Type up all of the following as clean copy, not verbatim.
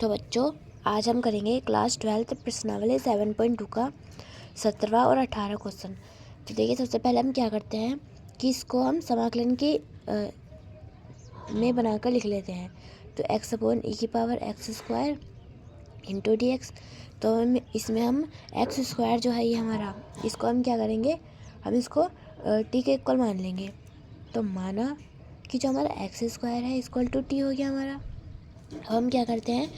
तो बच्चों, आज हम करेंगे क्लास 12 प्रश्नावली 7.2 का 17वां और 18 क्वेश्चन। तो देखिए, सबसे पहले हम क्या करते हैं कि इसको हम समाकलन की में बनाकर लिख लेते हैं। तो x अपॉन ई की power x square into d x. तो इसमें हम एक्स स्क्वायर जो है ये हमारा, इसको हम क्या करेंगे, हम इसको टी के इक्वल मान लेंगे। तो माना कि जो हमारा एक्स स्क्वायर है इक्वल टू टी हो गया हमारा। अब हम क्या करते हैं,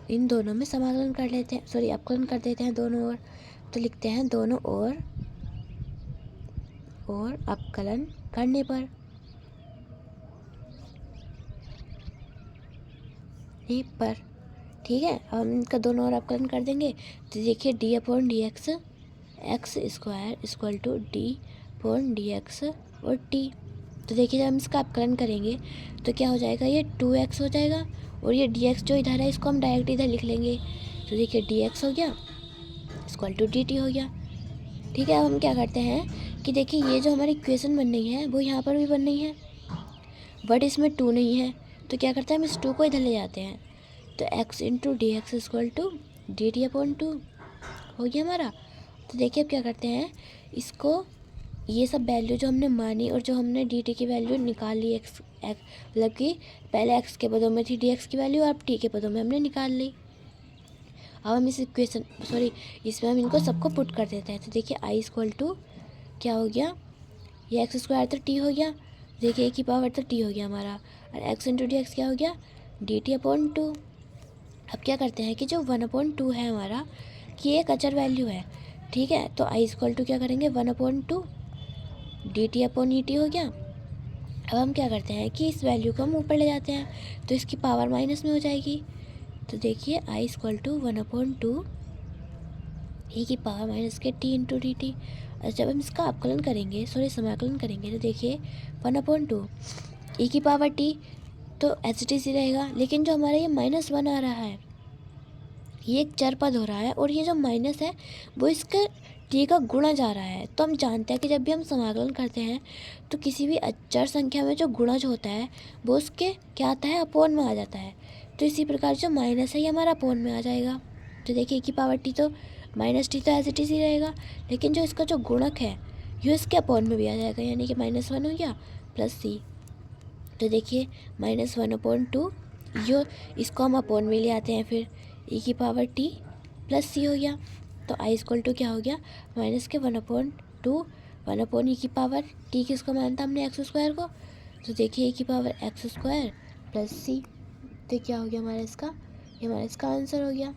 इन दोनों में समाकलन कर लेते हैं, सॉरी अपकलन कर देते हैं दोनों ओर। तो लिखते हैं दोनों ओर और अपकलन करने पर ये पर ठीक है। अब हम इनका दोनों ओर अपकलन कर देंगे। तो देखिए d upon d x x square equal to d upon d x और टी। तो देखिए जब हम इसका अपकलन करेंगे तो क्या हो जाएगा, ये 2x हो जाएगा और ये dx जो इधर है इसको हम डायरेक्ट इधर लिख लेंगे। तो देखिए dx हो गया इक्वल टू dt हो गया। ठीक है, अब हम क्या करते हैं कि देखिए ये जो हमारी इक्वेशन बन रही है वो यहाँ पर भी बन रही है, बट इसमें 2 नहीं है। तो क्या करते हैं, हम इस 2 को इधर ले जाते हैं। तो x into d x equal to d t upon 2 हो गया हमारा। तो देखिए अब क्या करते हैं, इसको ये सब वैल्यू जो हमने मानी और जो हमने डी टी की वैल्यू निकाल ली, एक्स मतलब कि पहले एक्स के पदों में थी डी एक्स की वैल्यू, अब टी के पदों में हमने निकाल ली। अब हम इस इक्वेशन इसमें हम इनको सबको पुट कर देते हैं। तो देखिए आई इक्वल टू क्या हो गया, ये एक्स स्क्वायर तो टी हो गया, देखिए ए की पावर तो टी हो गया हमारा, और एक्स इंटू डी एक्स क्या हो गया, डी टी अपॉन 2। अब क्या करते हैं कि जो 1/2 है हमारा, कि एक अचर वैल्यू है, ठीक है। तो आई इक्वल टू क्या करेंगे, 1/2 D t upon E T हो गया। अब हम क्या करते हैं कि इस वैल्यू को हम ऊपर ले जाते हैं तो इसकी पावर माइनस में हो जाएगी। तो देखिए आई इक्वल टू 1/2 ई की पावर माइनस के टी इंटू डी टी। और जब हम इसका अपकलन करेंगे, सॉरी समाकलन करेंगे, तो देखिए 1/2 ई की पावर टी तो एच टी सी रहेगा, लेकिन जो हमारा ये -1 आ रहा है ये एक चर पद हो रहा है और ये जो माइनस है वो इसका टी का गुणा जा रहा है। तो हम जानते हैं कि जब भी हम समाकलन करते हैं तो किसी भी अचर संख्या में जो गुणज होता है वो उसके क्या आता है, अपोन में आ जाता है। तो इसी प्रकार जो माइनस है ये हमारा अपोन में आ जाएगा। तो देखिए की पावर टी तो माइनस टी तो एज इट इज ही रहेगा, लेकिन जो इसका जो गुणक है ये इसके अपोन में भी आ जाएगा, यानी कि -1 हो गया प्लस सी। तो देखिए -1/2 यो इसको हम अपोन में ले आते हैं, फिर ई की पावर टी प्लस सी हो गया। तो आई इक्वल टू क्या हो गया, माइनस के 1/2 1 ई की पावर टी किसको मानता हमने, एक्स स्क्वायर को। तो देखिए ई की power x square plus c. तो क्या हो गया हमारा इसका, ये हमारा इसका आंसर हो गया।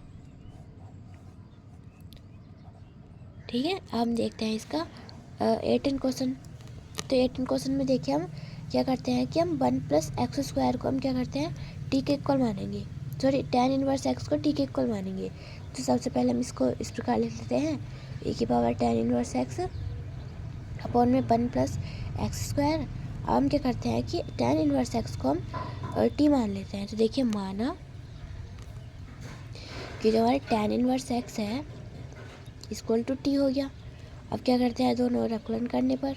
ठीक है, अब हम देखते हैं इसका 18 क्वेश्चन। तो 18 क्वेश्चन में देखिए हम क्या करते हैं कि हम 1 प्लस एक्स स्क्वायर को हम क्या करते हैं, टी के इक्वल मानेंगे, सॉरी tan इनवर्स एक्स को टी के इक्वल मानेंगे। तो सबसे पहले हम इसको इस प्रकार लिख लेते हैं, ए की power tan inverse x upon में 1 प्लस एक्स स्क्वायर। अब हम क्या करते हैं कि tan इनवर्स एक्स को हम टी मान लेते हैं। तो देखिए माना कि जो हमारे tan इनवर्स एक्स है इक्वल टू टी हो गया। अब क्या करते हैं, दोनों ओर अपकलन करने पर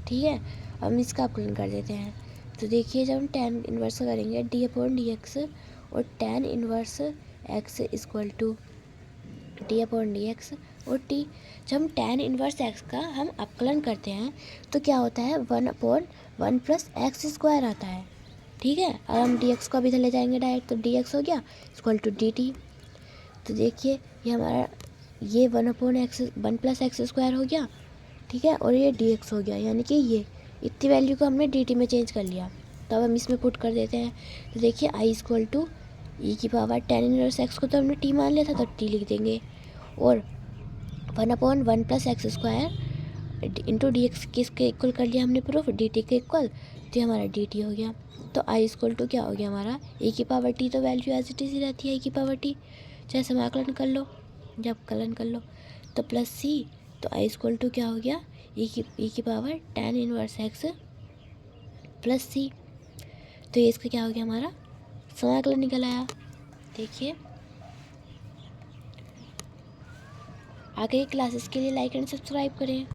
ठीक है, हम इसका अपकलन कर देते हैं। तो देखिए जब हम tan इनवर्स करेंगे डी अपॉन डी एक्स और tan inverse x equal to d upon d x और टी। जब हम tan इनवर्स एक्स का हम अपकलन करते हैं तो क्या होता है, 1/1 प्लस एक्स स्क्वायर आता है। ठीक है, अब हम डी एक्स को अभी इधर ले जाएंगे डायरेक्ट, तो डी एक्स हो गया इक्वल टू डी टी। तो देखिए ये हमारा ये 1 प्लस एक्स स्क्वायर हो गया, ठीक है, और ये डी एक्स हो गया, यानी कि ये इतनी वैल्यू को हमने डी टी में चेंज कर लिया। तो अब हम इसमें पुट कर देते हैं। तो देखिए आई इक्वल टू ई की पावर tan इनवर्स एक्स को तो हमने टी मान लिया था तो टी लिख देंगे, और 1/1 plus x square into d x किसके इक्वल कर लिया हमने प्रूफ, डी टी के इक्वल। तो हमारा डी टी हो गया। तो आई इक्वल टू क्या हो गया हमारा, ए की पावर टी तो वैल्यू एज इट इज ही रहती है, ए की पावर टी चाहे समाकलन कर लो जब कलन कर लो, तो प्लस सी। तो आई इक्वल टू क्या हो गया, ई की power tan inverse x plus c. तो ये इसका क्या हो गया, हमारा समाकलन निकल आया। देखिए आगे की क्लासेस के लिए लाइक एंड सब्सक्राइब करें।